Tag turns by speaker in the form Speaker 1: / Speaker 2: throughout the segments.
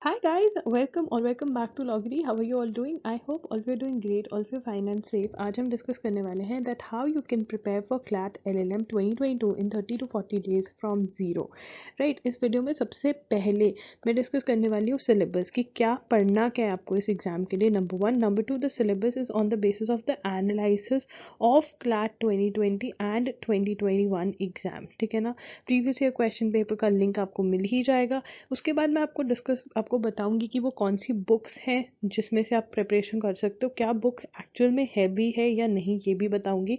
Speaker 1: Hi guys, welcome back to Loggery. How are you all doing? I hope all of you are doing great, all of you are fine and safe. आज हम discuss करने वाले हैं that how you can prepare for CLAT LLM 2022 in 30 to 40 days from zero. Right, इस video में सबसे पहले मैं डिस्कस करने वाली हूँ सिलेबस कि क्या पढ़ना क्या है आपको इस एग्जाम के लिए. Number one. Number two, the syllabus is on the basis of the analysis of CLAT 2020 and 2021 exam. ठीक है ना. प्रीवियस ईयर क्वेश्चन पेपर का लिंक आपको मिल ही जाएगा. उसके बाद मैं आपको बताऊंगी कि वो कौन सी बुक्स हैं जिसमें से आप प्रिपरेशन कर सकते हो. क्या बुक एक्चुअल में हैवी है या नहीं ये भी बताऊंगी.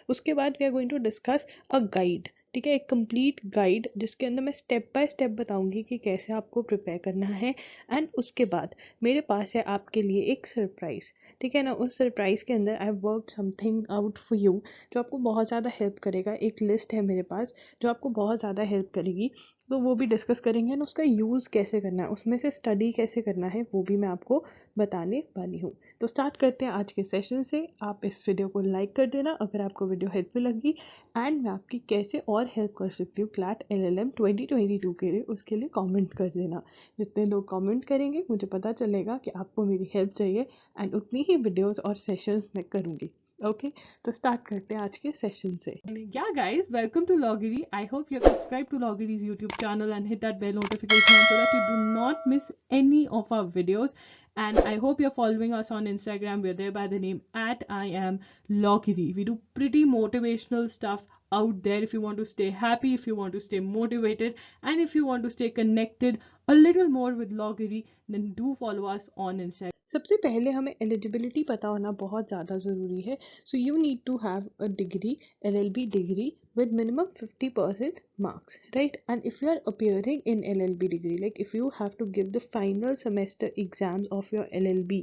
Speaker 1: उसके बाद we are going to discuss a guide. ठीक है, एक कंप्लीट गाइड जिसके अंदर मैं स्टेप बाय स्टेप बताऊंगी कि कैसे आपको प्रिपेयर करना है. एंड उसके बाद मेरे पास है आपके लिए एक सरप्राइज. ठीक है ना. उस सरप्राइज के अंदर I work something out for you जो आपको बहुत ज़्यादा हेल्प करेगा. एक लिस्ट है मेरे पास जो आपको बहुत ज़्यादा हेल्प करेगी, तो वो भी डिस्कस करेंगे. एंड उसका यूज़ कैसे करना है, उसमें से स्टडी कैसे करना है, वो भी मैं आपको बताने वाली हूँ. तो स्टार्ट करते हैं आज के सेशन से. आप इस वीडियो को लाइक कर देना अगर आपको वीडियो हेल्पफुल लगी. एंड मैं आपकी कैसे और हेल्प कर सकती हूँ क्लैट LLM 2022 के लिए, उसके लिए कमेंट कर देना. जितने लोग कमेंट करेंगे मुझे पता चलेगा कि आपको मेरी हेल्प चाहिए, एंड उतनी ही वीडियोज़ और सेशंस मैं करूँगी. ओके, तो स्टार्ट करते हैं आज के सेशन से. Yeah guys, welcome to Loggery. I hope you're subscribed to Loggery's YouTube channel and hit that bell notification so that you do not miss any of our videos. And I hope you're following us on Instagram. We're there by the name at I am Loggery. We do pretty motivational stuff out there. If you want to stay happy, if you want to stay motivated, and if you want to stay connected a little more with Loggery, then do follow us on Instagram. सबसे पहले हमें eligibility पता होना बहुत ज़्यादा ज़रूरी है. So you need to have a degree, LLB degree with minimum 50% marks, right? And if you are appearing in LLB degree, like if you have to give the final semester exams of your LLB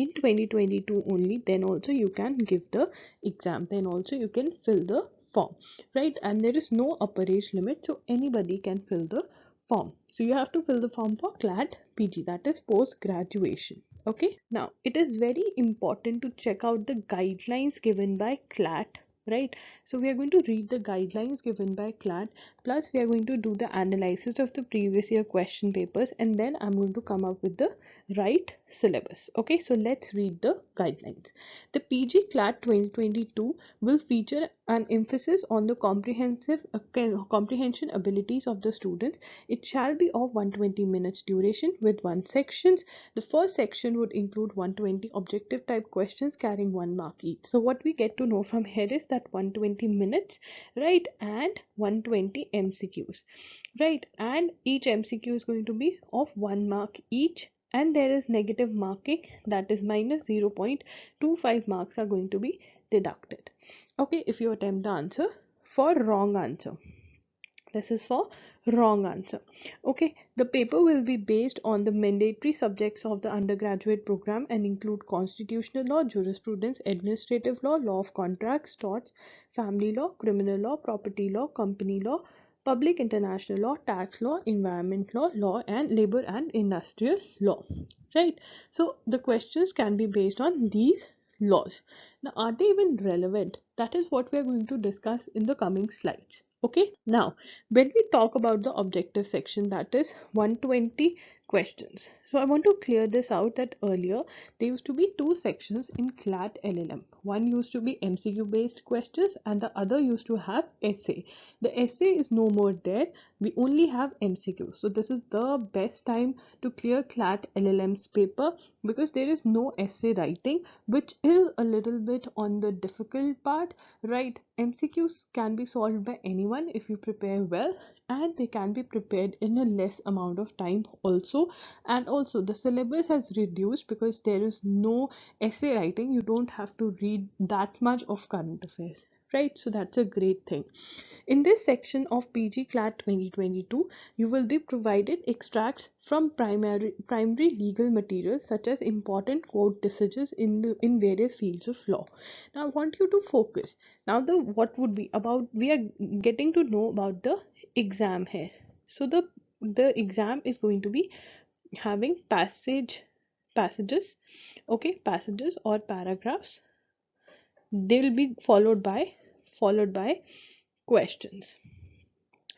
Speaker 1: in 2022 only, then also you can give the exam, then also you can fill the form, right? And there is no upper age limit, so anybody can fill the form. So you have to fill the form for CLAT PG, that is post graduation. Okay, now it is very important to check out the guidelines given by CLAT, right? So we are going to read the guidelines given by CLAT, plus we are going to do the analysis of the previous year question papers, and then I'm going to come up with the right syllabus. Okay, so let's read the guidelines. The PG CLAT 2022 will feature an emphasis on the comprehension abilities of the students. It shall be of 120 minutes duration with 1 sections. The first section would include 120 objective type questions carrying 1 mark each. So what we get to know from here is that 120 minutes, right, and 120 MCQs, right, and each MCQ is going to be of 1 mark each, and there is negative marking, that is minus 0.25 marks are going to be deducted. Okay, if you attempt the answer for wrong answer. This is for wrong answer. Okay, the paper will be based on the mandatory subjects of the undergraduate program and include constitutional law, jurisprudence, administrative law, law of contracts, torts, family law, criminal law, property law, company law, public international law, tax law, environment law, and labor and industrial law. Right? So the questions can be based on these laws. Now, are they even relevant? That is what we are going to discuss in the coming slides. Okay, now when we talk about the objective section, that is 120 questions. So I want to clear this out that earlier there used to be two sections in CLAT LLM. One used to be MCQ based questions and the other used to have essay. The essay is no more there. We only have MCQ. So this is the best time to clear CLAT LLM's paper because there is no essay writing, which is a little bit on the difficult part, right? MCQs can be solved by anyone if you prepare well, and they can be prepared in a less amount of time also. And also the syllabus has reduced because there is no essay writing. You don't have to read that much of current affairs, right? So that's a great thing. In this section of PG CLAT 2022, you will be provided extracts from primary legal materials such as important court decisions in various fields of law. Now I want you to focus. Now what would be about, we are getting to know about the exam here. So the exam is going to be having passages, okay, passages or paragraphs. They'll be followed by questions.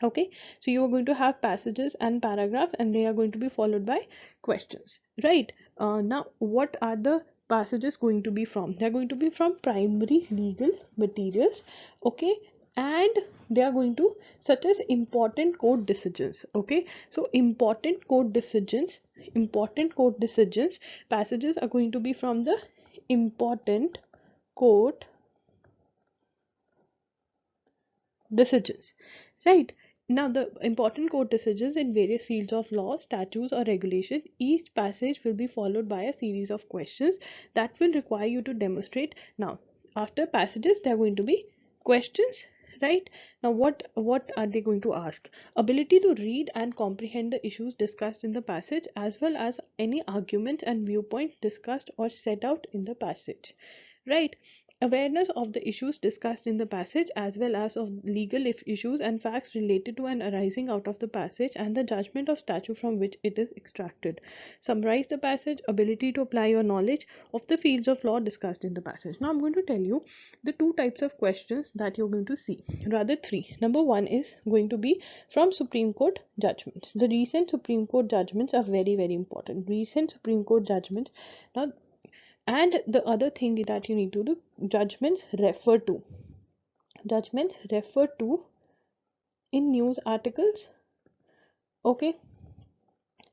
Speaker 1: Okay, so you are going to have passages and paragraph, and they are going to be followed by questions, right? Now, what are the passages going to be from? They are going to be from primary legal materials, okay, and they are going to, such as important court decisions, okay. So important court decisions passages are going to be from the important court decisions, right? Now, the important court decisions in various fields of law, statutes, or regulation, each passage will be followed by a series of questions that will require you to demonstrate. Now, after passages, there are going to be questions, right? Now, what are they going to ask? Ability to read and comprehend the issues discussed in the passage, as well as any arguments and viewpoints discussed or set out in the passage, right? Awareness of the issues discussed in the passage, as well as of legal issues and facts related to and arising out of the passage, and the judgment of statute from which it is extracted. Summarize the passage. Ability to apply your knowledge of the fields of law discussed in the passage. Now I'm going to tell you the two types of questions that you're going to see, rather three. Number one is going to be from Supreme Court judgments. The recent Supreme Court judgments are very important. Recent Supreme Court judgments. Now, and the other thing that you need to do, judgments refer to in news articles, okay.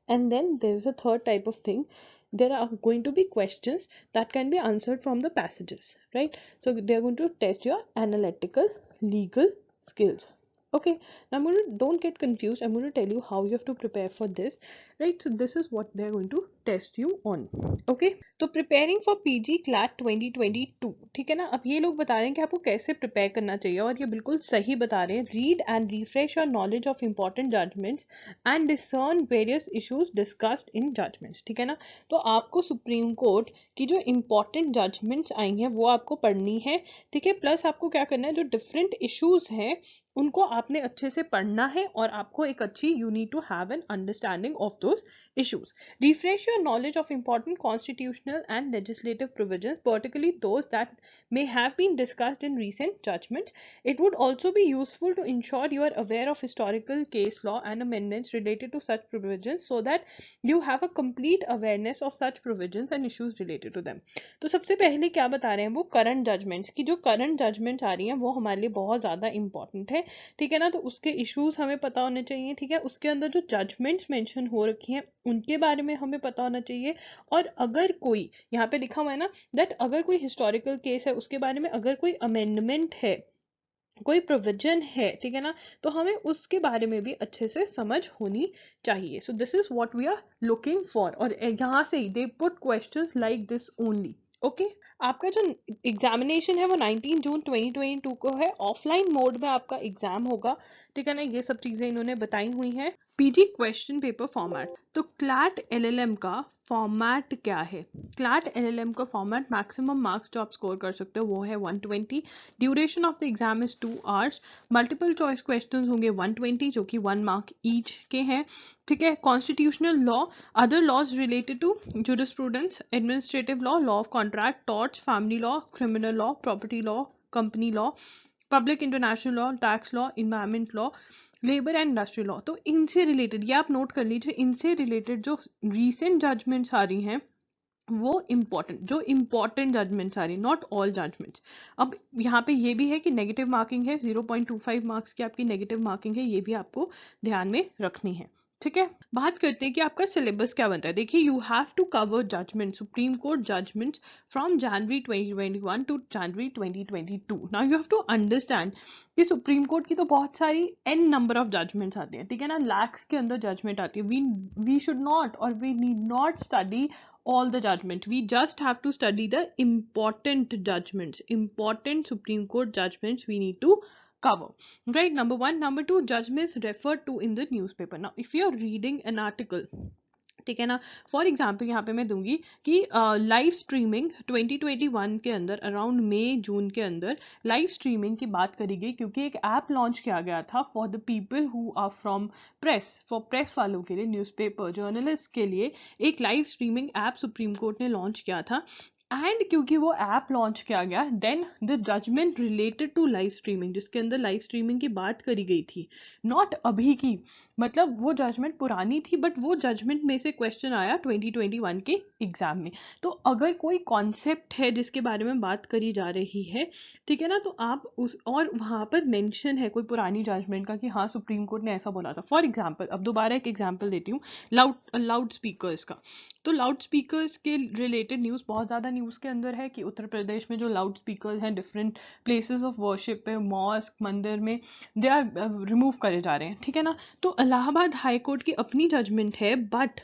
Speaker 1: And then there's a third type of thing. There are going to be questions that can be answered from the passages, right? So they're going to test your analytical legal skills. Okay, now don't get confused. I'm going to tell you how you have to prepare for this, right? So this is what they're going to test you on. Okay, तो preparing for PG CLAT 2022, ठीक है ना। अब ये लोग बता रहे हैं कि आपको कैसे प्रिपेयर करना चाहिए, और ये बिल्कुल सही बता रहे हैं। Read and refresh your knowledge of important judgments and discern various issues discussed in judgments, ठीक है ना। तो आपको सुप्रीम कोर्ट की जो इंपॉर्टेंट जजमेंट्स आई हैं वो आपको पढ़नी है, ठीक है। प्लस आपको क्या करना है, जो डिफरेंट इश्यूज हैं उनको आपने अच्छे से पढ़ना है, और आपको एक अच्छी, you need to have an understanding of those issues. Refresh your knowledge of important constitutional and legislative provisions, particularly those that may have been discussed in recent judgments. It would also be useful to ensure you are aware of historical case law and amendments related to such provisions, so that you have a complete awareness of such provisions and issues related to them. तो सबसे पहले क्या बता रहे हैं वो, current judgements की, जो करंट जजमेंट्स आ रही हैं वो हमारे लिए बहुत ज़्यादा इंपॉर्टेंट है, ठीक है ना। तो उसके इश्यूज हमें पता होने चाहिए, ठीक है। उसके अंदर जो जजमेंट्स मेंशन हो रखी हैं उनके बारे में हमें पता होना चाहिए। और अगर कोई, यहाँ पे लिखा हुआ है ना, दैट अगर कोई हिस्टोरिकल केस है उसके बारे में, अगर कोई अमेंडमेंट है, कोई प्रोविजन है, ठीक है ना, तो हमें उसके बारे में भी अच्छे से समझ होनी चाहिए। So this is what we are looking for, और यहाँ से ही they put questions like this only, okay. आपका जो एग्जामिनेशन है वो 19 जून 2022 को है। ऑफलाइन मोड में आपका एग्जाम होगा, ठीक है ना। ये सब चीज़ें इन्होंने बताई हुई हैं। पीजी क्वेश्चन पेपर फॉर्मेट, तो क्लैट एलएलएम का फॉर्मेट क्या है? क्लैट एलएलएम का फॉर्मेट, मैक्सिमम मार्क्स जो आप स्कोर कर सकते हो वो है 120। Duration of the exam is 2 hours. Multiple choice questions होंगे 120, जो कि 1 मार्क ईच के हैं, ठीक है। Constitutional law, other laws related to jurisprudence, administrative law, law of contract, torts, family law, criminal law, property law, company law, public international law, tax law, environment law, labour and industrial law. तो इनसे related, ये आप note कर लीजिए, इनसे related जो recent judgements आ रही हैं वो इम्पॉर्टेंट, जो इम्पॉर्टेंट जजमेंट्स आ रही, नॉट ऑल जजमेंट्स। अब यहाँ पे ये भी है कि नेगेटिव मार्किंग है, 0.25 मार्क्स की आपकी नेगेटिव मार्किंग है, ये भी आपको ध्यान में रखनी है, ठीक है। बात करते हैं कि आपका सिलेबस क्या बनता है। देखिए, you have to cover judgment, Supreme Court judgments from January 2021 to January 2022। Now you have to understand कि सुप्रीम कोर्ट की तो बहुत सारी एन नंबर ऑफ जजमेंट्स आती हैं, ठीक है ना। लैक्स के अंदर जजमेंट आती है। वी शुड नॉट, और we need not study all the judgment. We just have to study the important judgments, important Supreme Court judgments we need to cover, right? Number one. Number two, judgments referred to in the newspaper. Now if you are reading an article, ठीक है ना, for example यहाँ पे मैं दूंगी कि live streaming 2021 के अंदर, अराउंड मई जून के अंदर लाइव स्ट्रीमिंग की बात करी गई, क्योंकि एक ऐप लॉन्च किया गया था for the people who are from press, for press वालों के लिए, न्यूज़पेपर जर्नलिस्ट के लिए एक live streaming app Supreme Court ने लॉन्च किया था। एंड क्योंकि वो ऐप लॉन्च किया गया, then the judgment related to live streaming, जिसके अंदर लाइव स्ट्रीमिंग की बात करी गई थी, नॉट अभी की, मतलब वो जजमेंट पुरानी थी, बट वो जजमेंट में से क्वेश्चन आया 2021 के एग्जाम में। तो अगर कोई कॉन्सेप्ट है जिसके बारे में बात करी जा रही है, ठीक है ना, तो आप उस, और वहाँ पर मेंशन है कोई पुरानी जजमेंट का कि हाँ सुप्रीम कोर्ट ने ऐसा बोला था। फॉर एग्जाम्पल, अब दोबारा एक एग्जाम्पल देती हूँ, लाउड स्पीकर्स का। तो लाउड स्पीकर्स के रिलेटेड न्यूज़ बहुत ज़्यादा न्यूज़ के अंदर है कि उत्तर प्रदेश में जो लाउड स्पीकर्स हैं डिफरेंट प्लेसेस ऑफ वर्शिप पे, मॉस्क, मंदिर में, दे आर रिमूव करे जा रहे हैं, ठीक है ना। तो इलाहाबाद हाई कोर्ट की अपनी जजमेंट है, बट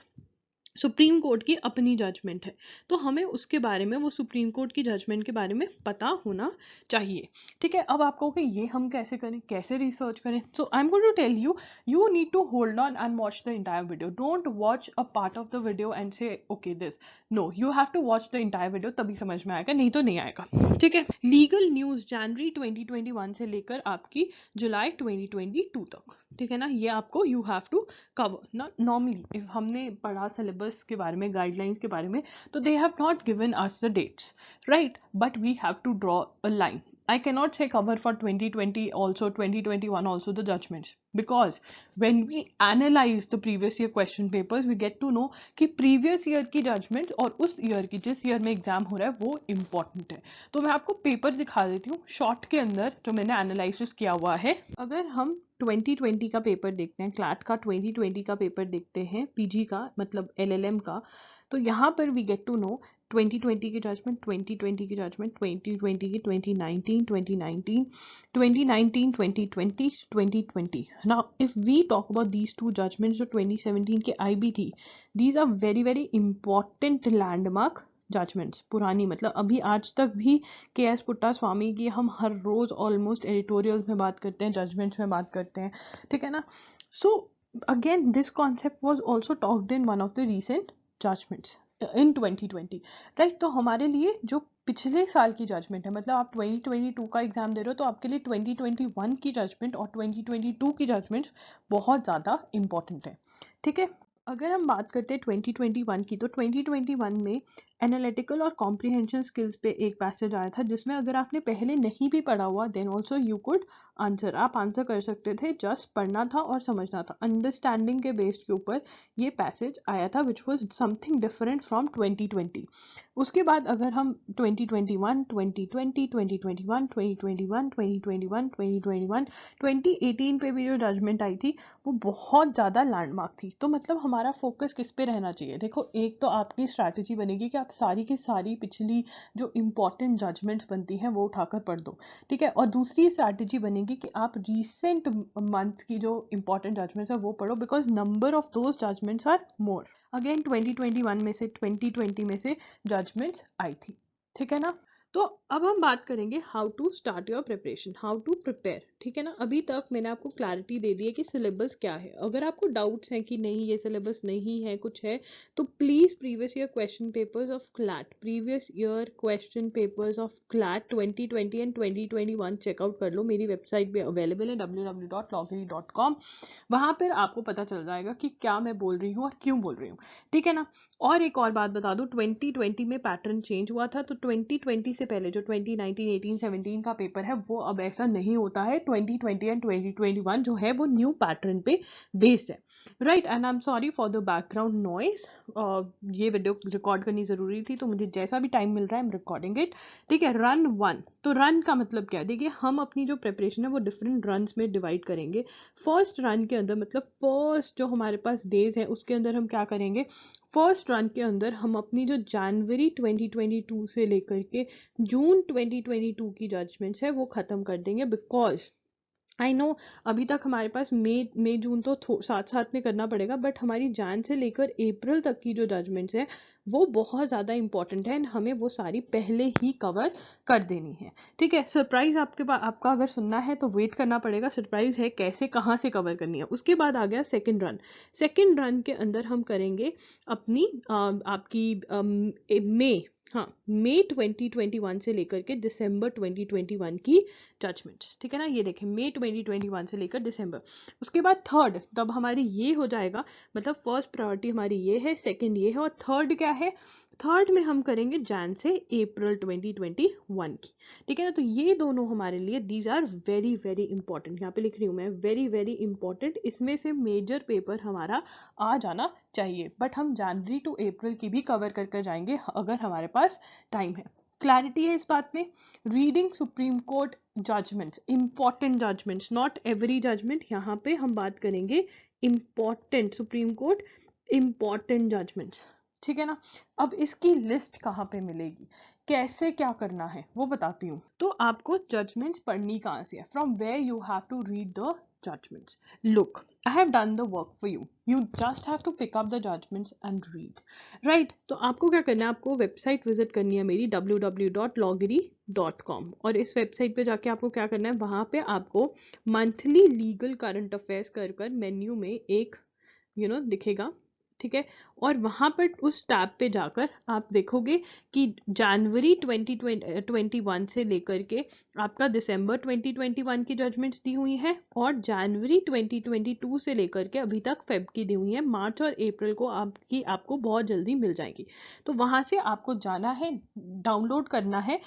Speaker 1: सुप्रीम कोर्ट की अपनी जजमेंट है, तो हमें उसके बारे में, वो सुप्रीम कोर्ट की जजमेंट के बारे में पता होना चाहिए, ठीक है। अब आप कहोगे ये हम कैसे करें, कैसे रिसर्च करें? So I am going to tell you, you need to hold on and watch the entire video. Don't watch a part of the video and say okay this, no, you have to watch the entire video, तभी समझ में आएगा, नहीं तो नहीं आएगा, ठीक है। लीगल न्यूज़ जनवरी 2021 से लेकर आपकी जुलाई 2022 तक, ठीक है ना, ये आपको यू हैव टू कवर ना। नॉर्मली हमने पढ़ा सिलेबस के बारे में, गाइडलाइंस के बारे में, तो they have not given us the dates, right, but we have to draw a line. I cannot say cover for 2020 also, 2021 also the judgments, because when we analyze the previous year question papers we get to know कि previous year की judgments और उस year की, जिस year में exam हो रहा है, वो important है। तो मैं आपको पेपर दिखा देती हूँ शॉर्ट के अंदर जो मैंने एनालिसिस किया हुआ है। अगर हम 2020 का पेपर देखते हैं, क्लैट का 2020 का पेपर देखते हैं, पीजी का मतलब LLM का, तो यहाँ पर वी गेट टू नो 2020 की जजमेंट, 2020 की जजमेंट, 2020 की, 2019, 2019, 2019, 2020, 2020. Now, if we talk about these two judgments जो 2017 के IB थी, these are very very important landmark judgments, पुरानी, मतलब अभी आज तक भी KS पुट्टा स्वामी की हम हर रोज ऑलमोस्ट एडिटोरियल्स में बात करते हैं, जजमेंट्स में बात करते हैं, ठीक है ना। So again this concept was also talked in one of the recent judgements in 2020, right. तो हमारे लिए जो पिछले साल की जजमेंट है, मतलब आप 2022 का एग्जाम दे रहे हो, तो आपके लिए 2021 की जजमेंट और 2022 की जजमेंट बहुत ज़्यादा इंपॉर्टेंट है, ठीक है। अगर हम बात करते हैं 2021 की, तो 2021 में एनालिटिकल और कॉम्प्रिहेंशन स्किल्स पे एक पैसेज आया था, जिसमें अगर आपने पहले नहीं भी पढ़ा हुआ then also you could answer, आप आंसर कर सकते थे, जस्ट पढ़ना था और समझना था। अंडरस्टैंडिंग के बेस के ऊपर ये पैसेज आया था, which was something different from 2020। उसके बाद अगर हम 2021, 2020, 2021, 2021, 2021, 2021, 2018 पे भी जो जजमेंट आई थी वो बहुत ज़्यादा लैंडमार्क थी। तो मतलब हमारा फोकस किस पे रहना चाहिए? देखो, एक तो आपकी स्ट्रैटेजी बनेगी कि आप सारी की सारी पिछली जो इंपॉर्टेंट जजमेंट्स बनती हैं वो उठाकर पढ़ दो, ठीक है। और दूसरी स्ट्रैटेजी बनेगी कि आप रीसेंट मंथ्स की जो इंपॉर्टेंट जजमेंट्स है वो पढ़ो, because number of those judgments are more. Again 2021 में से, 2020 में से जजमेंट्स आई थी, ठीक है ना। तो अब हम बात करेंगे how to start your preparation, how to prepare, ठीक है ना। अभी तक मैंने आपको क्लैरिटी दे दी है कि सिलेबस क्या है। अगर आपको डाउट्स हैं कि नहीं ये सिलेबस नहीं है, कुछ है, तो please previous year question papers of CLAT, previous year question papers of CLAT 2020 and 2021 check out कर लो। मेरी वेबसाइट पे अवेलेबल है www.loggery.com। वहाँ पर आपको पता चल जाएगा कि क्या मैं बोल रही हूँ और क्यों बोल रही हूँ, ठीक है ना। और एक और बात बता दूं, 2020 में पैटर्न चेंज हुआ था, तो 2020 से पहले जो 2019, 18, 17 का पेपर है वो अब ऐसा नहीं होता है। 2020 एंड 2021 जो है वो न्यू पैटर्न पे बेस्ड है, right. And I am sorry for the background noise, ये वीडियो रिकॉर्ड करनी ज़रूरी थी, तो मुझे जैसा भी टाइम मिल रहा है आई एम रिकॉर्डिंग इट, ठीक है। रन 1, तो रन का मतलब क्या है? देखिए, हम अपनी जो प्रिपरेशन है वो डिफरेंट रन्स में डिवाइड करेंगे। फर्स्ट रन के अंदर, मतलब फर्स्ट जो हमारे पास डेज है उसके अंदर हम क्या करेंगे, फर्स्ट रन के अंदर हम अपनी जो जनवरी 2022 से लेकर के जून 2022 की जजमेंट्स है वो ख़त्म कर देंगे। बिकॉज आई नो अभी तक हमारे पास मई जून तो साथ साथ में करना पड़ेगा, बट हमारी जैन से लेकर अप्रैल तक की जो जजमेंट्स है वो बहुत ज़्यादा इंपॉर्टेंट है, हमें वो सारी पहले ही कवर कर देनी है, ठीक है। सरप्राइज आपके पास, आपका अगर सुनना है तो वेट करना पड़ेगा, सरप्राइज है कैसे कहाँ से कवर करनी है। उसके बाद आ गया सेकंड रन। सेकंड रन के अंदर हम करेंगे अपनी आपकी मई, हाँ, मई 2021 से लेकर के दिसंबर 2021 की जजमेंट्स, ठीक है ना। ये देखें, मई 2021 से लेकर दिसंबर। उसके बाद थर्ड, तब हमारी ये हो जाएगा, मतलब फर्स्ट प्रायोरिटी हमारी ये है, सेकंड ये है, और थर्ड क्या है? थर्ड में हम करेंगे जैन से अप्रैल 2021 की, ठीक है ना। तो ये दोनों हमारे लिए these are very very important, यहाँ पे लिख रही हूँ मैं वेरी वेरी इंपॉर्टेंट। इसमें से मेजर पेपर हमारा आ जाना चाहिए, बट हम जनवरी टू अप्रैल की भी कवर करके जाएंगे अगर हमारे पास टाइम है। क्लैरिटी है इस बात में। Reading Supreme Court judgments, important judgments, not every judgment, यहाँ पे हम बात करेंगे important Supreme Court important judgments, ठीक है ना। अब इसकी लिस्ट कहाँ पे मिलेगी, कैसे क्या करना है वो बताती हूँ। तो आपको जजमेंट्स पढ़नी कहाँ से है, from where you have to read the judgments. Look, I have done the work for you. You just have to pick up the judgments and read. Right? तो आपको क्या करना है, आपको वेबसाइट विजिट करनी है मेरी www.loggery.com, और इस वेबसाइट पे जाके आपको क्या करना है, वहाँ पे आपको मंथली लीगल करंट अफेयर्स कर मेन्यू में एक दिखेगा, ठीक है। और वहाँ पर उस टैब पे जाकर आप देखोगे कि जनवरी 2021 से लेकर के आपका दिसंबर 2021 की जजमेंट्स दी हुई हैं, और जनवरी 2022 से लेकर के अभी तक फेब की दी हुई है। मार्च और अप्रैल को आपको बहुत जल्दी मिल जाएगी। तो वहाँ से आपको जाना है, डाउनलोड करना है,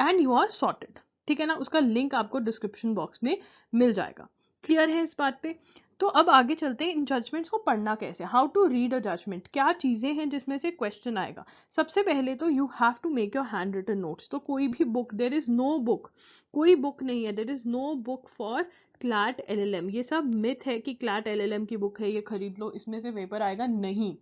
Speaker 1: एंड यू आर सॉर्टेड, ठीक है ना। उसका लिंक आपको डिस्क्रिप्शन बॉक्स में मिल जाएगा। क्लियर है इस बात पे। तो अब आगे चलते हैं, इन जजमेंट्स को पढ़ना कैसे, how to read a judgment, क्या चीज़ें हैं जिसमें से क्वेश्चन आएगा। सबसे पहले तो you have to make your handwritten notes. तो कोई भी book, there is no book, कोई बुक नहीं है, there is no book for CLAT LLM। ये सब मिथ है कि क्लैट LLM की बुक है, ये खरीद लो इसमें से पेपर आएगा, नहीं।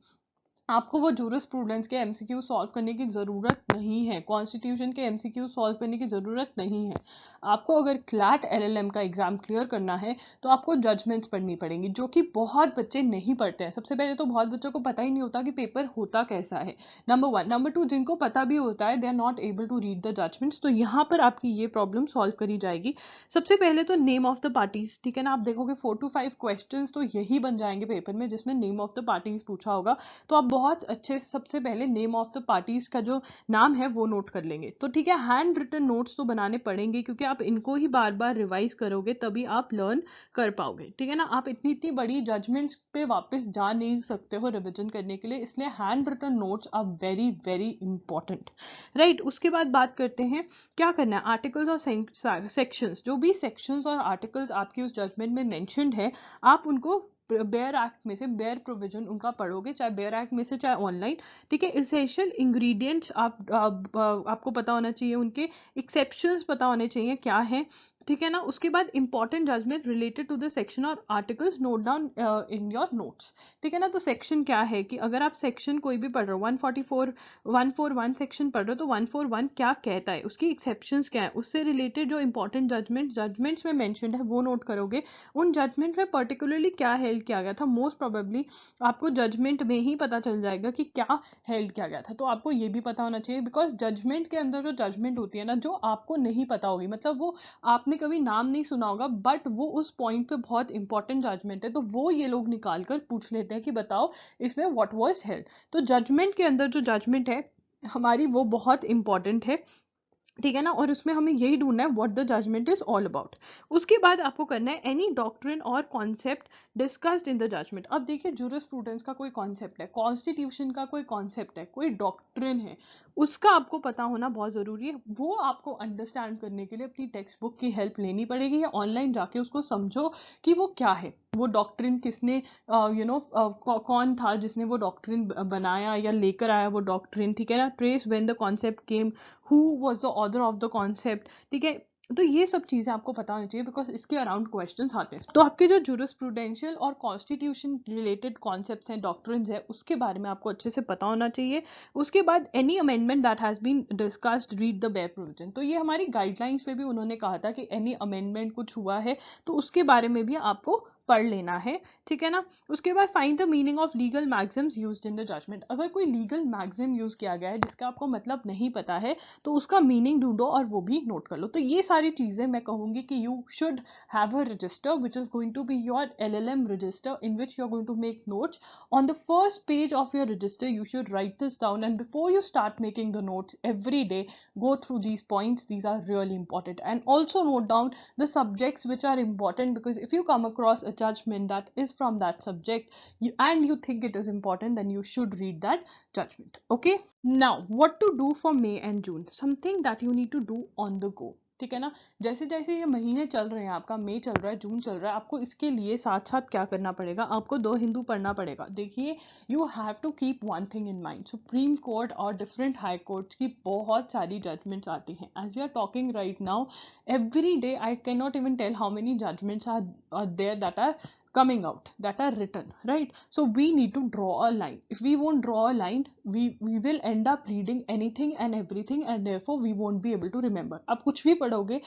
Speaker 1: आपको वो जूरिस्प्रूडेंस के MCQ सॉल्व करने की ज़रूरत नहीं है, कॉन्स्टिट्यूशन के MCQ सॉल्व करने की ज़रूरत नहीं है। आपको अगर क्लैट LLM का एग्ज़ाम क्लियर करना है तो आपको जजमेंट्स पढ़नी पड़ेंगी, जो कि बहुत बच्चे नहीं पढ़ते हैं। सबसे पहले तो बहुत बच्चों को पता ही नहीं होता कि पेपर होता कैसा है, नंबर 1। नंबर 2, जिनको पता भी होता है they are not able to read the judgments. तो यहाँ पर आपकी ये प्रॉब्लम सॉल्व करी जाएगी। सबसे पहले तो नेम ऑफ द पार्टीज, ठीक है ना। आप देखोगे 4 to 5 क्वेश्चंस तो यही बन जाएंगे पेपर में, जिसमें नेम ऑफ द पार्टीज पूछा होगा। तो आप बहुत अच्छे से सबसे पहले नेम ऑफ द पार्टीज का जो नाम है वो नोट कर लेंगे। तो ठीक है, हैंड रिटन नोट्स तो बनाने पड़ेंगे, क्योंकि आप इनको ही बार बार रिवाइज करोगे तभी आप लर्न कर पाओगे, ठीक है ना। आप इतनी बड़ी जजमेंट्स पे वापस जा नहीं सकते हो रिविजन करने के लिए, इसलिए handwritten notes are very very important, right. उसके बाद बात करते हैं क्या करना है, आर्टिकल्स और सेक्शंस। जो भी सेक्शंस और आर्टिकल्स आपकी उस जजमेंट में मेंशन्ड है, आप उनको बेयर एक्ट में से, बेयर प्रोविजन उनका पढ़ोगे, चाहे बेयर एक्ट में से चाहे ऑनलाइन, ठीक है। इसेंशियल इंग्रेडिएंट्स आपको पता होना चाहिए, उनके एक्सेप्शंस पता होने चाहिए क्या है, ठीक है ना। उसके बाद important judgement related to the section और articles note down in your notes, ठीक है ना। तो सेक्शन क्या है, कि अगर आप सेक्शन कोई भी पढ़ रहे हो, 141 सेक्शन पढ़ रहे हो, तो 141 क्या कहता है, उसकी एक्सेप्शंस क्या है, उससे रिलेटेड जो इंपॉर्टेंट जजमेंट्स में मेंशन्ड है वो नोट करोगे। उन जजमेंट में पर्टिकुलरली क्या हेल्ड किया गया था, मोस्ट प्रोबेबली आपको जजमेंट में ही पता चल जाएगा कि क्या हेल्ड किया गया था। तो आपको ये भी पता होना चाहिए, बिकॉज जजमेंट के अंदर जो जजमेंट होती है ना, जो आपको नहीं पता होगी, मतलब वो आपने कभी नाम नहीं सुना होगा, बट वो उस पॉइंट पे बहुत इंपॉर्टेंट जजमेंट है, तो वो ये लोग निकाल कर पूछ लेते हैं कि बताओ इसमें व्हाट वाज हेल्ड। तो जजमेंट के अंदर जो जजमेंट है हमारी, वो बहुत इंपॉर्टेंट है, ठीक है ना। और उसमें हमें यही ढूंढना है what the judgment is all about. उसके बाद आपको करना है एनी डॉक्ट्रिन और concept discussed in the judgment. अब देखिए, जूरिस्प्रूडेंस का कोई कॉन्सेप्ट है, कॉन्स्टिट्यूशन का कोई कॉन्सेप्ट है, कोई डॉक्ट्रिन है, उसका आपको पता होना बहुत ज़रूरी है। वो आपको अंडरस्टैंड करने के लिए अपनी टेक्स्ट बुक की हेल्प लेनी पड़ेगी, या ऑनलाइन जाके उसको समझो कि वो क्या है, वो डॉक्ट्रिन किसने कौन था जिसने वो डॉक्ट्रिन बनाया या लेकर आया वो डॉक्ट्रिन, ठीक है ना। Trace when the concept came, who was the author of the concept, ठीक है। तो ये सब चीज़ें आपको पता होनी चाहिए, बिकॉज इसके अराउंड क्वेश्चंस आते हैं। तो आपके जो जूरिस्प्रूडेंशियल और कॉन्स्टिट्यूशन रिलेटेड कॉन्सेप्ट्स हैं, डॉक्ट्रिन्स है, उसके बारे में आपको अच्छे से पता होना चाहिए। उसके बाद any amendment that has been discussed read the bare provision. तो ये हमारी गाइडलाइंस पे भी उन्होंने कहा था कि एनी अमेंडमेंट कुछ हुआ है तो उसके बारे में भी आपको पढ़ लेना है, ठीक है ना। उसके बाद find the meaning of legal maxims used in the judgement. अगर कोई लीगल मैग्जिम यूज़ किया गया है जिसका आपको मतलब नहीं पता है, तो उसका मीनिंग ढूंढो और वो भी नोट कर लो। तो ये सारी चीज़ें मैं कहूँगी कि you should have a register which is going to be your LLM register, in which you are going to make notes. On the first page of your register you should write this down, and before you start making the notes every day, go through these points. These are really important, and also note down the subjects which are important, because if you come across a judgment that is from that subject, and you think it is important, then you should read that judgment. Okay, now what to do for May and June, something that you need to do on the go. ठीक है ना, जैसे जैसे ये महीने चल रहे हैं, आपका मई चल रहा है, जून चल रहा है, आपको इसके लिए साथ साथ क्या करना पड़ेगा, आपको दो हिंदू पढ़ना पड़ेगा. देखिए, you have to keep one thing in mind, Supreme Court और डिफरेंट हाई कोर्ट की बहुत सारी जजमेंट्स आती हैं. As we are talking right now, every day I cannot even tell how many judgments are there that are coming out, that are written, right? So we need to draw a line. If we won't draw a line, we will end up reading anything and everything, and therefore we won't be able to remember. आप कुछ भी पढ़ोगे,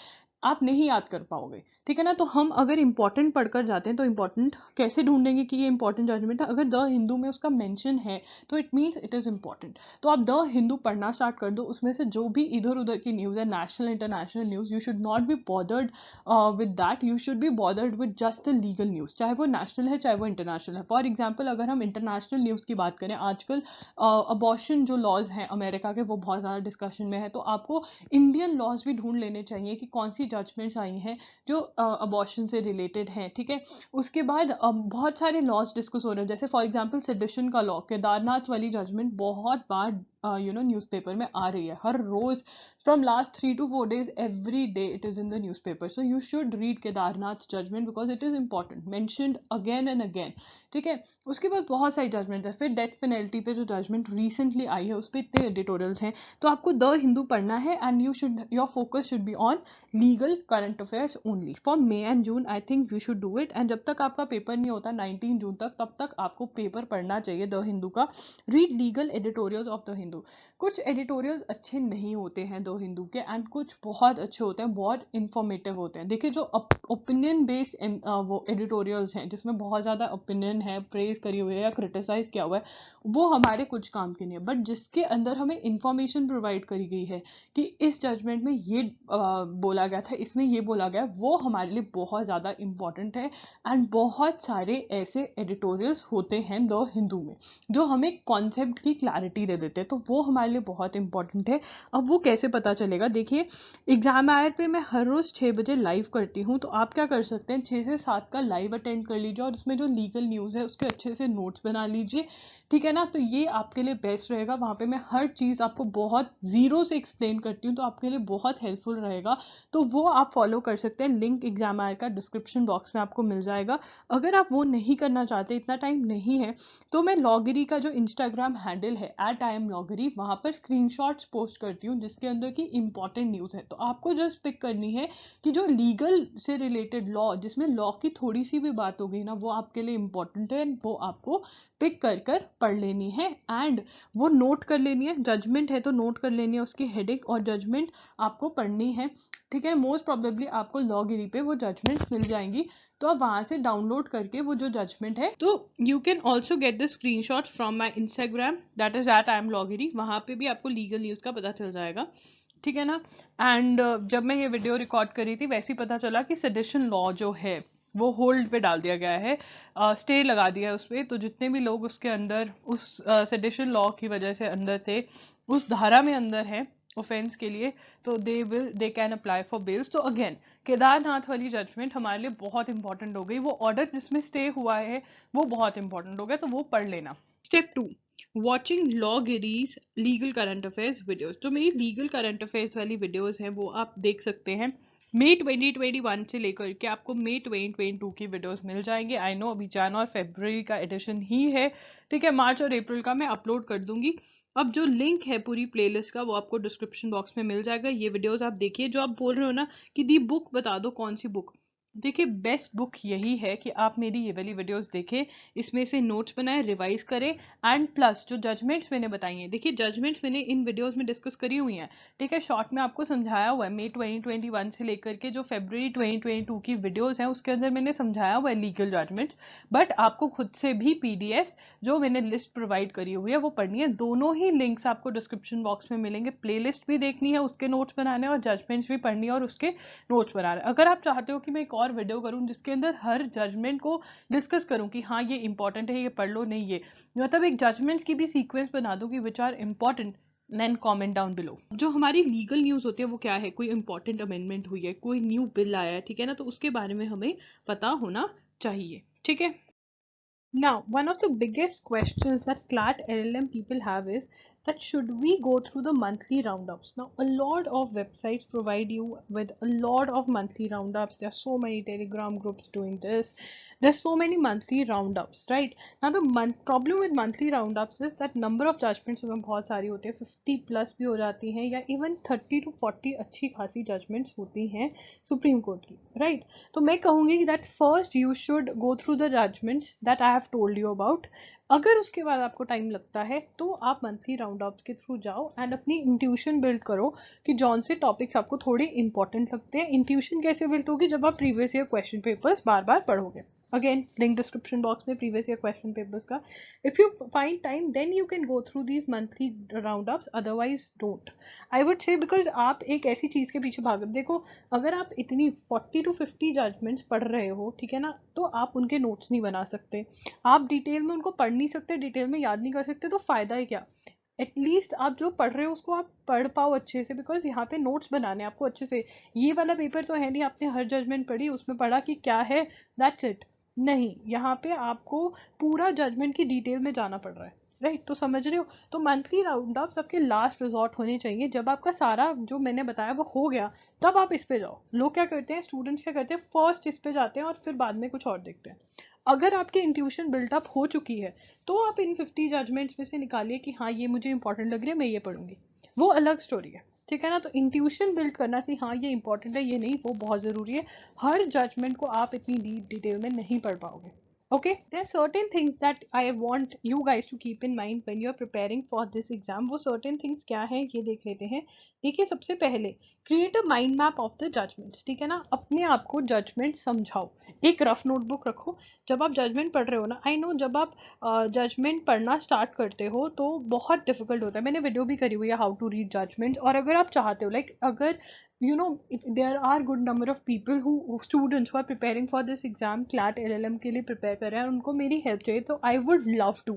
Speaker 1: आप नहीं याद कर पाओगे. ठीक है ना, तो हम अगर इंपॉर्टेंट पढ़कर जाते हैं तो इंपॉर्टेंट कैसे ढूंढेंगे कि ये इंपॉर्टेंट जजमेंट है. अगर द हिंदू में उसका मेंशन है तो it means it is important. तो आप द हिंदू पढ़ना स्टार्ट कर दो, उसमें से जो भी इधर उधर की न्यूज़ है, national international news, you should not be bothered with that. You should be bothered with just the legal news, चाहे वो नेशनल है चाहे वो इंटरनेशनल है. फॉर एग्जाम्पल, अगर हम इंटरनेशनल न्यूज़ की बात करें, आजकल अबॉर्शन जो लॉज हैं अमेरिका के, वो बहुत ज़्यादा डिस्कशन में है. तो आपको इंडियन लॉज भी ढूंढ लेने चाहिए कि कौन सी जजमेंट्स आई हैं जो अबॉर्शन से रिलेटेड हैं. ठीक है, उसके बाद बहुत सारे लॉज डिस्कस हो रहे हैं, जैसे फॉर एग्जांपल सेडिशन का लॉ, केदारनाथ वाली जजमेंट बहुत बार न्यूज़पेपर में आ रही है, हर रोज from last 3 to 4 days, every day it is in the newspaper. So you should read Kedarnath's judgment because it is important, mentioned again and again. ठीक है, उसके बाद बहुत सारी जजमेंट है. फिर डेथ पेनल्टी पे जो जजमेंट रिसेंटली आई है उस पर इतने एडिटोरियल्स हैं. तो आपको द हिंदू पढ़ना है, and you should, your focus should be on legal current affairs only for may and June. I think you should do it. And जब तक आपका पेपर नहीं होता 19 जून तक, तब तक आपको पेपर पढ़ना चाहिए द हिंदू का. Read legal editorials of the Hindu. कुछ एडिटोरियल्स अच्छे नहीं होते हैं दो हिंदू के, एंड कुछ बहुत अच्छे होते हैं, बहुत इंफॉर्मेटिव होते हैं. देखिए, जो ओपिनियन बेस्ड वो एडिटोरियल्स हैं जिसमें बहुत ज़्यादा ओपिनियन है, प्रेज करी हुई है या क्रिटिसाइज किया हुआ है, वो हमारे कुछ काम के नहीं है. बट जिसके अंदर हमें इंफॉर्मेशन प्रोवाइड करी गई है कि इस जजमेंट में ये बोला गया था, इसमें ये बोला गया, वो हमारे लिए बहुत ज़्यादा इम्पॉर्टेंट है. एंड बहुत सारे ऐसे एडिटोरियल्स होते हैं द हिंदू में जो हमें कॉन्सेप्ट की क्लैरिटी दे देते हैं, तो वो हमारे लिए बहुत इंपॉर्टेंट है. अब वो कैसे पता चलेगा, देखिए, एग्जाम आयर पे मैं हर रोज़ 6 बजे लाइव करती हूँ. तो आप क्या कर सकते हैं, 6 से 7 का लाइव अटेंड कर लीजिए और उसमें जो लीगल न्यूज़ है उसके अच्छे से नोट्स बना लीजिए. ठीक है ना, तो ये आपके लिए बेस्ट रहेगा. वहाँ पे मैं हर चीज़ आपको बहुत ज़ीरो से एक्सप्लेन करती हूँ, तो आपके लिए बहुत हेल्पफुल रहेगा. तो वो आप फॉलो कर सकते हैं. लिंक एग्जाम आयर का डिस्क्रिप्शन बॉक्स में आपको मिल जाएगा. अगर आप वो नहीं करना चाहते, इतना टाइम नहीं है, तो मैं लॉगरी का जो इंस्टाग्राम हैंडल है @IamLoggery, वहाँ पर स्क्रीनशॉट्स पोस्ट करती हूँ जिसके अंदर की इंपॉर्टेंट न्यूज़ है. तो आपको जस्ट पिक करनी है कि जो लीगल से रिलेटेड लॉ, जिसमें लॉ की थोड़ी सी भी बात हो गई ना, वो आपके लिए इंपॉर्टेंट है, वो आपको पिक कर कर पढ़ लेनी है. एंड वो नोट कर लेनी है. जजमेंट है तो नोट कर लेनी है उसकी हेडिंग, और जजमेंट आपको पढ़नी है. ठीक है, मोस्ट प्रॉबेबली आपको लॉगिरी पे वो जजमेंट मिल जाएंगी, तो आप वहाँ से डाउनलोड करके वो जो जजमेंट है, तो you can also get the screen shot from my Instagram, that is @IamLoggery. वहाँ पे भी आपको लीगल न्यूज़ का पता चल जाएगा. ठीक है ना. एंड जब मैं ये वीडियो रिकॉर्ड करी थी, वैसे ही पता चला कि सेडिशन लॉ जो है वो होल्ड पे डाल दिया गया है, स्टे लगा दिया है उस पर. तो जितने भी लोग उसके अंदर उस सेडिशन लॉ की वजह से अंदर थे, उस धारा में अंदर है ऑफेंस के लिए, तो they can apply for bails. तो अगेन, केदारनाथ वाली जजमेंट हमारे लिए बहुत इंपॉर्टेंट हो गई. वो ऑर्डर जिसमें स्टे हुआ है वो बहुत इंपॉर्टेंट हो गया, तो वो पढ़ लेना. Step 2, watching Lawgiri's legal current affairs videos. तो मेरी लीगल करंट अफेयर्स वाली वीडियोस हैं, वो आप देख सकते हैं. मई 2021 से लेकर के आपको मई 2022 की वीडियोस मिल जाएंगे. आई नो अभी जन और फरवरी का एडिशन ही है. ठीक है, मार्च और अप्रैल का मैं अपलोड कर दूंगी. अब जो लिंक है पूरी प्लेलिस्ट का, वो आपको डिस्क्रिप्शन बॉक्स में मिल जाएगा. ये वीडियोस आप देखिए. जो आप बोल रहे हो ना कि दी बुक बता दो, कौन सी बुक, देखिए, बेस्ट बुक यही है कि आप मेरी ये वाली वीडियोस देखें, इसमें से नोट्स बनाएं, रिवाइज करें, एंड प्लस जो जजमेंट्स मैंने बताई हैं, देखिए जजमेंट्स मैंने इन वीडियोस में डिस्कस करी हुई हैं. ठीक है, शॉर्ट में आपको समझाया हुआ है. मई 2021 से लेकर के जो फरवरी 2022 की वीडियोस हैं, उसके अंदर मैंने समझाया हुआ है लीगल जजमेंट्स. बट आपको खुद से भी पीडीएफ जो मैंने लिस्ट प्रोवाइड करी हुई है वो पढ़नी है. दोनों ही लिंक्स आपको डिस्क्रिप्शन बॉक्स में मिलेंगे. प्ले लिस्ट भी देखनी है, उसके नोट्स बनाने, और जजमेंट्स भी पढ़नी है और उसके नोट्स बनाने. अगर आप चाहते हो कि मैं एक और वीडियो करूं जिसके अंदर हर जजमेंट को डिस्कस करूं कि हाँ ये इंपॉर्टेंट है, ये पढ़ लो, नहीं ये, मतलब एक जजमेंट्स की भी सीक्वेंस बना दूं कि which are important, then comment down below. जो हमारी लीगल न्यूज़ होती है वो क्या है, कोई इंपॉर्टेंट अमेंडमेंट हुई है, कोई न्यू बिल आया है, ठीक है ना, तो उसके बारे में हमें पता होना चाहिए, ठीक है। Now, one of the biggest questions that CLAT LLM people have is that should we go through the monthly roundups? Now, a lot of websites provide you with a lot of monthly roundups. There are so many Telegram groups doing this. There's so many monthly roundups, right? Now, the problem with monthly roundups is that number of judgments उसमें बहुत सारी होती है, 50 plus भी हो जाती हैं, या इवन 30 to 40 अच्छी खासी जजमेंट्स होती हैं सुप्रीम कोर्ट की, राइट? तो मैं कहूँगी that first you should go through the judgments that I have told you about. अगर उसके बाद आपको टाइम लगता है तो आप मंथली राउंड अप्स के थ्रू जाओ एंड अपनी इंट्यूशन बिल्ड करो कि जौन से टॉपिक्स आपको थोड़े इंपॉर्टेंट लगते हैं। इंट्यूशन कैसे बिल्ड होगी? जब आप प्रीवियस ईयर क्वेश्चन पेपर्स बार बार पढ़ोगे। अगेन लिंक डिस्क्रिप्शन बॉक्स में प्रीवियस ईयर क्वेश्चन पेपर्स का। If you find time then you can go through these monthly round ups, otherwise don't, I would say, because आप एक ऐसी चीज़ के पीछे भाग, देखो अगर आप इतनी 40 to 50 जजमेंट्स पढ़ रहे हो, ठीक है ना, तो आप उनके नोट्स नहीं बना सकते, आप डिटेल में उनको पढ़ नहीं सकते, डिटेल में याद नहीं कर सकते, तो फ़ायदा ही क्या? एटलीस्ट आप जो पढ़ रहे हो उसको आप पढ़ पाओ अच्छे से, बिकॉज यहाँ पे नोट्स बनाने आपको अच्छे से। ये वाला पेपर तो है नहीं आपने हर जजमेंट पढ़ी उसमें पढ़ा कि क्या है, दैट्स इट, नहीं, यहाँ पे आपको पूरा जजमेंट की डिटेल में जाना पड़ रहा है, राइट? तो समझ रहे हो? तो मंथली राउंड अप्स आपके लास्ट रिजॉर्ट होने चाहिए। जब आपका सारा जो मैंने बताया वो हो गया तब आप इस पे जाओ। लोग क्या करते हैं, स्टूडेंट्स क्या करते हैं, फर्स्ट इस पे जाते हैं और फिर बाद में कुछ और देखते हैं। अगर आपकी इंट्यूशन बिल्टअप हो चुकी है तो आप इन 50 जजमेंट्स में से निकालिए कि हाँ ये मुझे इंपॉर्टेंट लग रही है, मैं ये पढ़ूंगी, वो अलग स्टोरी है, ठीक है ना? तो इंट्यूशन बिल्ड करना कि हाँ ये इंपॉर्टेंट है, ये नहीं, वो बहुत ज़रूरी है। हर जजमेंट को आप इतनी डीप डिटेल में नहीं पढ़ पाओगे। Okay, there are certain things that I want you guys to keep in mind when you're preparing for this exam. वो certain things क्या हैं ये देख लेते हैं। देखिए, सबसे पहले create a mind map of the judgments, ठीक है ना? अपने आप को जजमेंट समझाओ, एक रफ नोटबुक रखो। जब आप जजमेंट पढ़ रहे हो ना, आई नो जब आप जजमेंट पढ़ना स्टार्ट करते हो तो बहुत डिफिकल्ट होता है, मैंने वीडियो भी करी हुई है हाउ टू रीड जजमेंट्स। और अगर आप चाहते हो, लाइक अगर you know if there are good number of people who students who are preparing for this exam, CLAT LLM के लिए प्रिपेयर कर रहे हैं, उनको मेरी हेल्प चाहिए, तो आई वुड लव टू,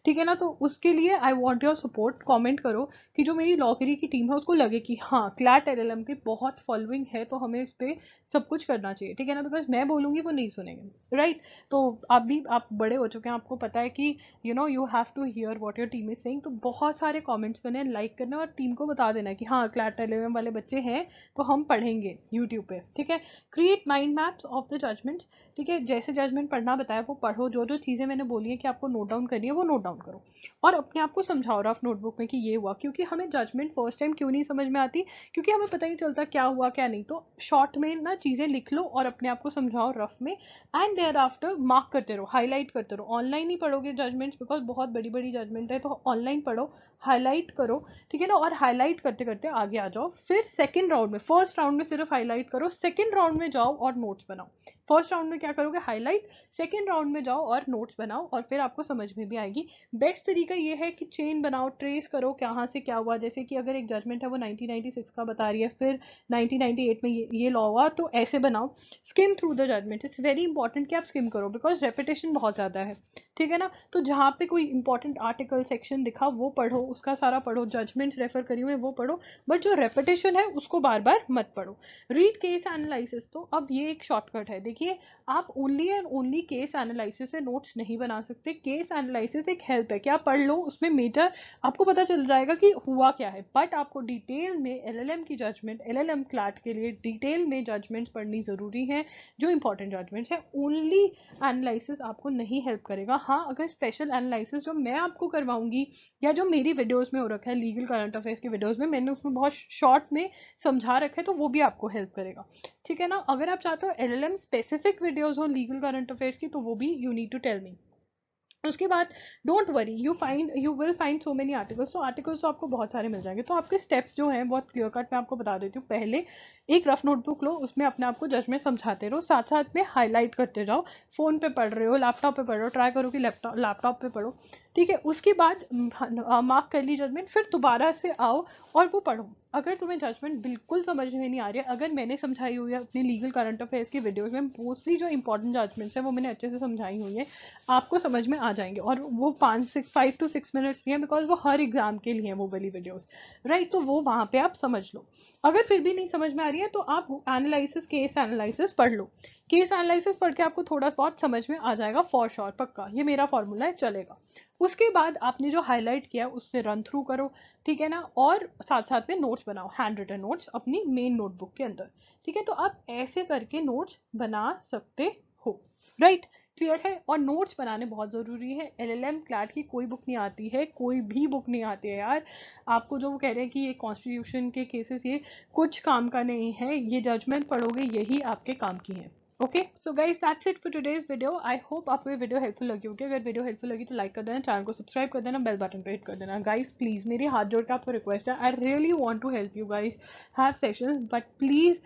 Speaker 1: ठीक है ना? तो उसके लिए I want your support. Comment करो कि जो मेरी लॉकरी की टीम है उसको लगे कि हाँ CLAT LLM की बहुत फॉलोइंग है, तो हमें इस पर सब कुछ करना चाहिए, ठीक है ना? बिकॉज मैं बोलूँगी वो नहीं सुनेंगे, राइट? तो आप बड़े हो चुके हैं, आपको पता है कि you have to hear what your team is saying. तो बहुत सारे कॉमेंट्स करने, लाइक करना और टीम को बता देना कि हाँ CLAT LLM वाले बच्चे हैं तो हम पढ़ेंगे यूट्यूब पे, ठीक है? Create mind maps of the judgments, ठीक है? जैसे जजमेंट पढ़ना बताया वो पढ़ो, जो जो चीज़ें मैंने बोली है कि आपको नोट डाउन करनी है वो नोट डाउन करो, और अपने आप को समझाओ रफ नोटबुक में कि ये हुआ। क्योंकि हमें जजमेंट फर्स्ट टाइम क्यों नहीं समझ में आती? क्योंकि हमें पता नहीं चलता क्या हुआ क्या नहीं। तो शॉर्ट में ना चीज़ें लिख लो और अपने आप को समझाओ रफ में, एंड देयर आफ्टर मार्क करते रहो, हाईलाइट करते रहो। ऑनलाइन ही पढ़ोगे जजमेंट्स, बिकॉज बहुत बड़ी बड़ी जजमेंट है, तो ऑनलाइन पढ़ो, हाईलाइट करो, ठीक है ना? और हाईलाइट करते करते आगे आ जाओ। फिर सेकंड राउंड में, फर्स्ट राउंड में सिर्फ हाईलाइट करो, सेकंड राउंड में जाओ और नोट्स बनाओ। फर्स्ट राउंड में क्या करोगे, हाईलाइट, सेकंड राउंड में जाओ और नोट्स बनाओ, और फिर आपको समझ में भी आएगी। बेस्ट तरीका ये है कि चेन बनाओ, ट्रेस करो कहाँ से क्या हुआ। जैसे कि अगर एक जजमेंट है वो 1996 का बता रही है, फिर 1998 में ये लॉ हुआ, तो ऐसे बनाओ। Skim through the judgment, it's very important कि आप स्किम करो, बिकॉज रेपिटेशन बहुत ज़्यादा है, ठीक है ना? तो जहाँ पे कोई इंपॉर्टेंट आर्टिकल सेक्शन दिखा वो पढ़ो, उसका सारा पढ़ो, जजमेंट्स रेफर करी हुए वो पढ़ो, बट जो रेपिटेशन है उसको बार बार मत पढ़ो। रीड केस एनालिसिस, तो अब ये एक शॉर्टकट है। देखिए, आप only and only case analysis से नोट्स नहीं बना सकते। केस एनालिसिस एक हेल्प है कि आप पढ़ लो, उसमें मेजर आपको पता चल जाएगा कि हुआ क्या है, बट आपको डिटेल में एलएलएम की जजमेंट, एलएलएम क्लैट के लिए डिटेल में जजमेंट्स पढ़नी ज़रूरी है, जो इंपॉर्टेंट जजमेंट्स है। ओनली एनालिसिस आपको नहीं हेल्प करेगा। हाँ, अगर स्पेशल एनालिसिस जो मैं आपको करवाऊंगी या जो मेरी वीडियोस में हो रखा है, लीगल करंट अफेयर्स की वीडियोस में मैंने उसमें बहुत शॉर्ट में समझा रखा है, तो वो भी आपको हेल्प करेगा, ठीक है ना? अगर आप चाहते हो एलएलएम स्पेसिफिक वीडियोस हो लीगल करंट अफेयर्स की, तो वो भी you need to tell me. उसके बाद don't worry, you will find so many articles. तो आर्टिकल्स तो आपको बहुत सारे मिल जाएंगे। तो आपके स्टेप्स जो हैं बहुत क्लियर कट मैं आपको बता देती हूँ। पहले एक रफ नोटबुक लो, उसमें अपने आप को जजमेंट समझाते रहो, साथ साथ में हाईलाइट करते जाओ। फ़ोन पे पढ़ रहे हो, लैपटॉप पे पढ़ रहे हो, ट्राई करो कि लैपटॉप पे पढ़ो, ठीक है? उसके बाद मार्क कर ली जजमेंट, फिर दोबारा से आओ और वो पढ़ो। अगर तुम्हें जजमेंट बिल्कुल समझ में नहीं आ रही है, अगर मैंने समझाई हुई है अपनी लीगल करंट अफेयर्स की वीडियोस में, मोस्टली जो इंपॉर्टेंट जजमेंट्स हैं वो मैंने अच्छे से समझाई हुई है, आपको समझ में आ जाएंगे। और वो 5 to 6 मिनट्स नहीं है, बिकॉज वो हर एग्जाम के लिए है वो वाली वीडियोस, राइट? तो वो वहाँ पे आप समझ लो। अगर फिर भी नहीं समझ में आ रही है तो आप एनालिसिस, केस एनालिसिस पढ़ लो। केस एनालिसिस पढ़ के आपको थोड़ा बहुत समझ में आ जाएगा फॉर श्योर, पक्का, ये मेरा फॉर्मूला है, चलेगा। उसके बाद आपने जो हाईलाइट किया उससे रन थ्रू करो, ठीक है ना, और साथ साथ में नोट्स बनाओ, हैंड रिटन नोट्स अपनी मेन नोटबुक के अंदर, ठीक है। तो आप ऐसे करके नोट्स बना सकते हो, राइट, क्लियर है। और नोट्स बनाने बहुत ज़रूरी है। एलएलएम क्लैट की कोई बुक नहीं आती है, कोई भी बुक नहीं आती है यार। आपको जो वो कह रहे हैं कि ये कॉन्स्टिट्यूशन के केसेस ये कुछ काम का नहीं है, ये जजमेंट पढ़ोगे यही आपके काम की है। Okay, so guys that's it for today's video. I hope आपको ये वीडियो हेल्पफुल लगी होगी। अगर वीडियो हेल्पफुल लगी तो लाइक कर देना, चैनल को सब्सक्राइब कर देना, बेल बटन पे हिट कर देना। गाइज प्लीज़, मेरी हाथ जोड़ के आपको रिक्वेस्ट है, I really want to help you guys have sessions, but please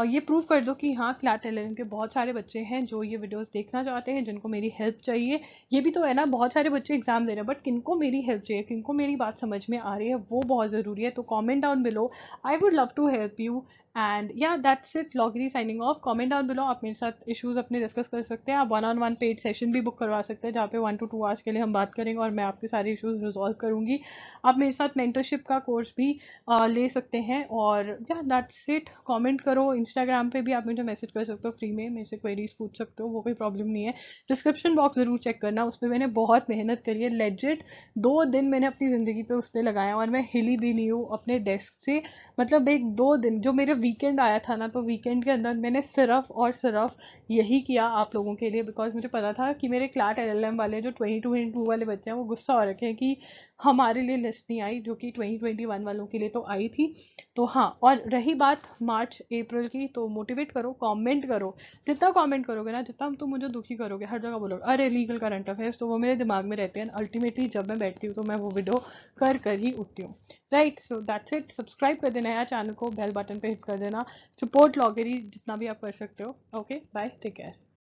Speaker 1: ये प्रूव कर दो कि हाँ क्लैट एलएलएम के बहुत सारे बच्चे हैं जो ये वीडियोस देखना चाहते हैं, जिनको मेरी हेल्प चाहिए। ये भी तो है ना, बहुत सारे बच्चे एग्जाम दे रहे हैं, बट किनको मेरी हेल्प चाहिए, किनको मेरी बात समझ में आ रही है, वो बहुत ज़रूरी है। तो comment down below, I would love to help you. And या that's it, Lawgiri signing off. Comment down below, आप मेरे साथ इश्यूज अपने डिस्कस कर सकते हैं। आप 1-on-1 पेड सेशन भी बुक करवा सकते हैं, जहाँ पे 1 to 2 आवर्स के लिए हम बात करेंगे और मैं आपके सारे इश्यूज रिजॉल्व करूँगी। आप मेरे साथ मेंटरशिप का कोर्स भी ले सकते हैं। और या दैट्स इट, कमेंट करो, इंस्टाग्राम पे भी आप मुझे मैसेज कर सकते हो फ्री में, मेरे से क्वेरीज पूछ सकते हो, वो कोई प्रॉब्लम नहीं है। डिस्क्रिप्शन बॉक्स ज़रूर चेक करना, उसमें मैंने बहुत मेहनत करी है, लेजिट 2 दिन मैंने अपनी ज़िंदगी पे उस पर लगाया और मैं हिली भी नहीं हूँ अपने डेस्क से। मतलब एक 2 दिन जो मेरे वीकेंड आया था ना, तो वीकेंड के अंदर मैंने सिर्फ और सिर्फ यही किया आप लोगों के लिए, बिकॉज मुझे पता था कि मेरे क्लैट एलएलएम वाले जो 2022 वाले बच्चे हैं वो गुस्सा हो रखे हैं कि हमारे लिए लिस्ट नहीं आई, जो कि 2021 वालों के लिए तो आई थी। तो हाँ, और रही बात मार्च अप्रैल की, तो मोटिवेट करो, कमेंट करो, जितना कमेंट करोगे ना, जितना तुम मुझे दुखी करोगे, हर जगह बोलोगे अरे लीगल करंट अफेयर्स, तो वो मेरे दिमाग में रहते हैं। अल्टीमेटली जब मैं बैठती हूँ तो मैं वो वीडियो कर ही उठती हूँ, right. So that's it, subscribe कर देना यार चैनल को, बेल बटन पे हिट कर देना, सपोर्ट लॉगरी जितना भी आप कर सकते हो। Okay, bye, take care.